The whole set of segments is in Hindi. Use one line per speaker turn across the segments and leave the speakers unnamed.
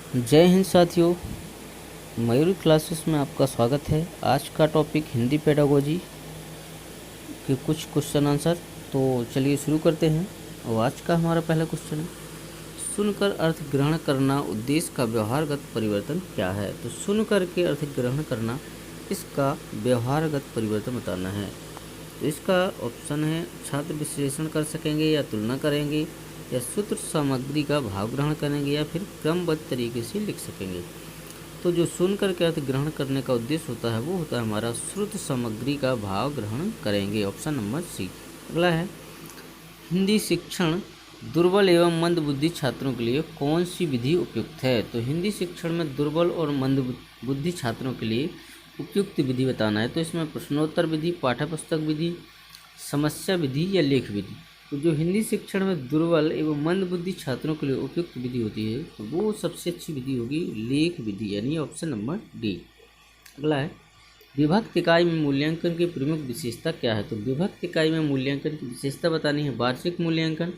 जय हिंद साथियों, मयूरी क्लासेस में आपका स्वागत है। आज का टॉपिक हिंदी पेडागोजी के कुछ क्वेश्चन आंसर। तो चलिए शुरू करते हैं। और आज का हमारा पहला क्वेश्चन है, सुनकर अर्थ ग्रहण करना उद्देश्य का व्यवहारगत परिवर्तन क्या है। तो सुनकर के अर्थ ग्रहण करना, इसका व्यवहारगत परिवर्तन बताना है। तो इसका ऑप्शन है, छात्र विश्लेषण कर सकेंगे या तुलना करेंगे, या सूत्र सामग्री का भाव ग्रहण करेंगे, या फिर क्रमबद्ध तरीके से लिख सकेंगे। तो जो सुनकर के अर्थ ग्रहण करने का उद्देश्य होता है वो होता है हमारा श्रुत सामग्री का भाव ग्रहण करेंगे। Option number C. अगला है, हिंदी शिक्षण दुर्बल एवं मंद बुद्धि छात्रों के लिए कौन सी विधि उपयुक्त है। तो हिंदी शिक्षण में दुर्बल और मंद बुद्धि छात्रों के लिए उपयुक्त विधि बताना है। तो इसमें प्रश्नोत्तर विधि, पाठ्यपुस्तक विधि, समस्या विधि या लेख विधि। तो जो हिंदी शिक्षण में दुर्बल एवं मंद बुद्धि छात्रों के लिए उपयुक्त विधि होती है तो वो सबसे अच्छी विधि होगी लेख विधि, यानी ऑप्शन नंबर डी। अगला है, विभक्त इकाई में मूल्यांकन की प्रमुख विशेषता क्या है। तो विभक्त इकाई में मूल्यांकन की विशेषता बतानी है, वार्षिक मूल्यांकन,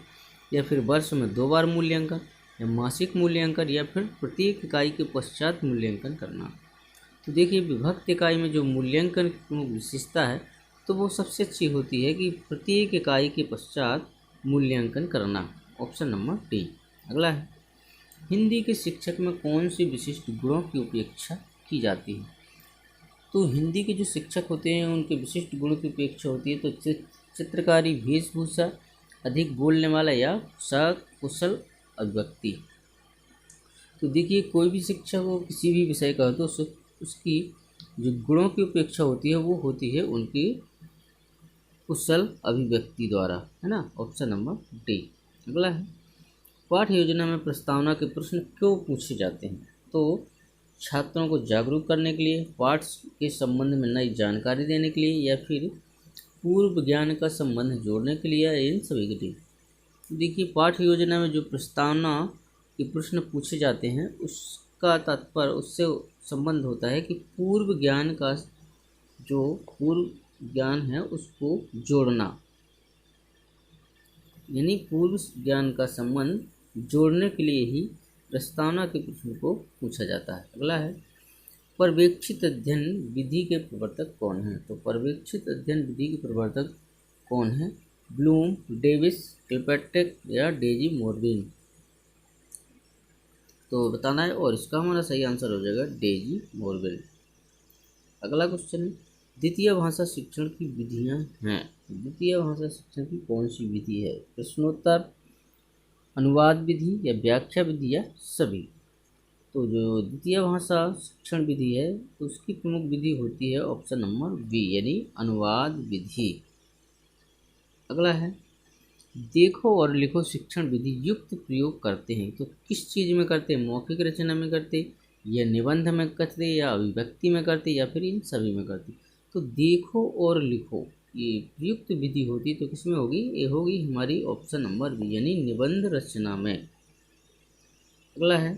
या फिर वर्ष में 2 बार मूल्यांकन, या मासिक मूल्यांकन, या फिर प्रत्येक इकाई के पश्चात मूल्यांकन करना। तो देखिए, विभक्त इकाई में जो मूल्यांकन की प्रमुख विशेषता है तो वो सबसे अच्छी होती है कि प्रत्येक इकाई के पश्चात मूल्यांकन करना। Option number D. अगला है, हिंदी के शिक्षक में कौन सी विशिष्ट गुणों की उपेक्षा की जाती है। तो हिंदी के जो शिक्षक होते हैं उनके विशिष्ट गुणों की उपेक्षा होती है। तो चित्रकारी, वेशभूषा, अधिक बोलने वाला, या कुशल अभिव्यक्ति। तो देखिए, कोई भी शिक्षक हो किसी भी विषय का हो तो उसकी जो गुणों की उपेक्षा होती है वो होती है उनकी कुशल अभिव्यक्ति द्वारा, है ना। Option number D. अगला है, पाठ्य योजना में प्रस्तावना के प्रश्न क्यों पूछे जाते हैं। तो छात्रों को जागरूक करने के लिए, पाठ के संबंध में नई जानकारी देने के लिए, या फिर पूर्व ज्ञान का संबंध जोड़ने के लिए, या इन सभी के लिए। तो देखिए, पाठ्य योजना में जो प्रस्तावना के प्रश्न पूछे जाते हैं उसका तात्पर्य, उससे संबंध होता है कि पूर्व ज्ञान का जो पूर्व ज्ञान है उसको जोड़ना, यानी पूर्व ज्ञान का संबंध जोड़ने के लिए ही प्रस्तावना के प्रश्न को पूछा जाता है। अगला है, पर्यवेक्षित अध्ययन विधि के प्रवर्तक कौन है। तो पर्यवेक्षित अध्ययन विधि के प्रवर्तक कौन है, ब्लूम, डेविस, किलपैट्रिक, या डेजी मोरविन। तो बताना है, और इसका हमारा सही आंसर हो जाएगा डेजी मोरविन। अगला क्वेश्चन है, द्वितीय भाषा शिक्षण की विधियां हैं। द्वितीय भाषा शिक्षण की कौन सी विधि है, प्रश्नोत्तर, अनुवाद विधि, या व्याख्या विधि, या सभी। तो जो द्वितीय भाषा शिक्षण विधि है तो उसकी प्रमुख विधि होती है ऑप्शन नंबर बी, यानी अनुवाद विधि। अगला है, देखो और लिखो शिक्षण विधि युक्त प्रयोग करते हैं। तो किस चीज़ में करते हैं, मौखिक रचना में करते, या निबंध में करते, या अभिव्यक्ति में करते, या फिर इन सभी में करते। तो देखो और लिखो ये प्रयुक्त विधि होती तो किसमें होगी, ये होगी हमारी ऑप्शन नंबर बी, यानी निबंध रचना में। अगला है,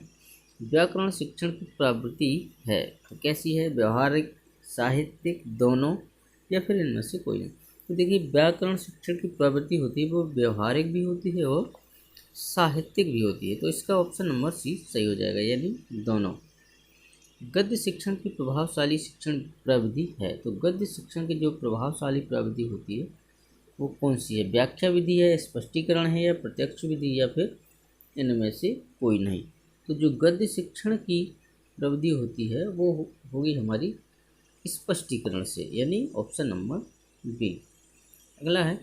व्याकरण शिक्षण की प्रवृत्ति है तो कैसी है, व्यवहारिक, साहित्यिक, दोनों, या फिर इनमें से कोई नहीं। तो देखिए, व्याकरण शिक्षण की प्रवृत्ति होती है वो व्यवहारिक भी होती है और साहित्यिक भी होती है। तो इसका ऑप्शन नंबर सी सही हो जाएगा, यानी दोनों। गद्य शिक्षण की प्रभावशाली शिक्षण प्रविधि है। तो गद्य शिक्षण की जो प्रभावशाली प्रविधि होती है वो कौन सी है, व्याख्या विधि है, स्पष्टीकरण है, या प्रत्यक्ष विधि, या फिर इनमें से कोई नहीं। तो जो गद्य शिक्षण की प्रविधि होती है वो होगी हमारी स्पष्टीकरण से, यानी ऑप्शन नंबर बी। अगला है,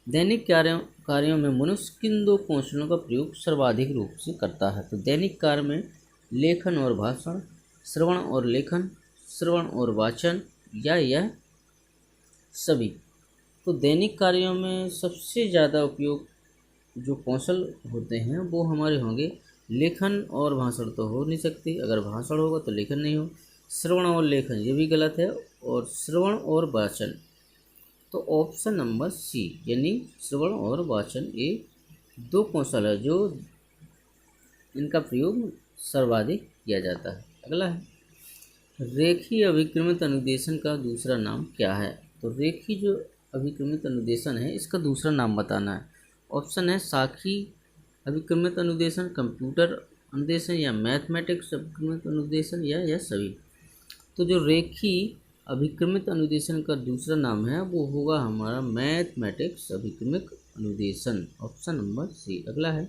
दैनिक कार्यों में मनुष्य किन 2 कौशलों का प्रयोग सर्वाधिक रूप से करता है। तो दैनिक कार्य में लेखन और भाषण, श्रवण और लेखन, श्रवण और वाचन, या यह सभी। तो दैनिक कार्यों में सबसे ज़्यादा उपयोग जो कौशल होते हैं वो हमारे होंगे लेखन और भाषण। तो हो नहीं सकती, अगर भाषण होगा तो लेखन नहीं हो। श्रवण और लेखन ये भी गलत है, और श्रवण और वाचन। तो ऑप्शन नंबर सी, यानी श्रवण और वाचन, ये 2 कौशल है जो इनका प्रयोग सर्वाधिक किया जाता है। अगला है, रेखीय अभिक्रमित अनुदेशन का दूसरा नाम क्या है। तो रेखीय जो अभिक्रमित अनुदेशन है इसका दूसरा नाम बताना है। ऑप्शन है साखी अभिक्रमित अनुदेशन, कंप्यूटर अनुदेशन या मैथमेटिक्स अभिक्रमित अनुदेशन या सभी। तो जो रेखी अभिक्रमित अनुदेशन का दूसरा नाम है वो होगा हमारा मैथमेटिक्स अभिक्रमित अनुदेशन, ऑप्शन नंबर सी। अगला है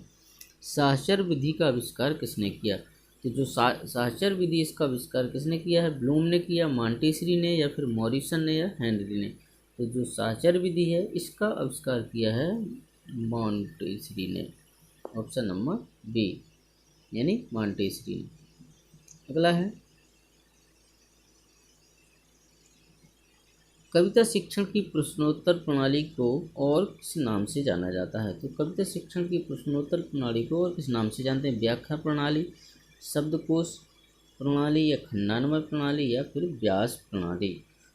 सहचर विधि का आविष्कार किसने किया। तो जो सहचर विधि इसका आविष्कार किसने किया है, ब्लूम ने किया, मॉन्टेसरी ने, या फिर मॉरिसन ने, या हेनरी ने। तो जो सहचर विधि है इसका आविष्कार किया है मॉन्टेसरी ने, ऑप्शन नंबर बी, यानी मॉन्टेसरी ने। अगला है कविता शिक्षण की प्रश्नोत्तर प्रणाली को और किस नाम से जाना जाता है। तो कविता शिक्षण की प्रश्नोत्तर प्रणाली को और किस नाम से जानते हैं, व्याख्या प्रणाली, शब्दकोश प्रणाली, या खंडान्वय प्रणाली, या फिर व्यास प्रणाली।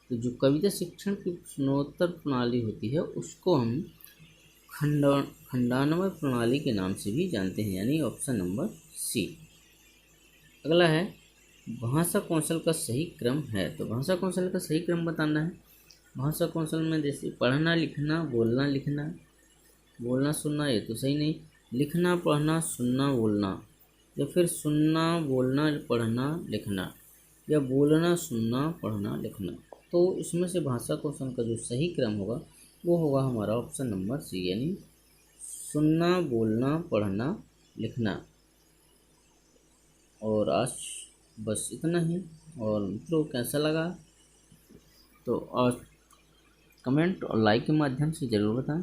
तो जो कविता शिक्षण की प्रश्नोत्तर प्रणाली होती है उसको हम खंडान्वय प्रणाली के नाम से भी जानते हैं, यानी ऑप्शन नंबर सी। अगला है भाषा कौशल का सही क्रम है। तो भाषा कौशल का सही क्रम बताना है। भाषा कौशल में जैसे पढ़ना लिखना, बोलना लिखना, बोलना सुनना ये तो सही नहीं, लिखना पढ़ना सुनना बोलना, या फिर सुनना बोलना पढ़ना लिखना, या बोलना सुनना पढ़ना लिखना। तो इसमें से भाषा कौशल का जो सही क्रम होगा वो होगा हमारा ऑप्शन नंबर सी, यानी सुनना बोलना पढ़ना लिखना। और आज बस इतना ही। और मित्रों कैसा लगा तो आज कमेंट और लाइक के माध्यम से ज़रूर बताएं।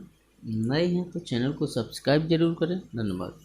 नए हैं तो चैनल को सब्सक्राइब जरूर करें। धन्यवाद।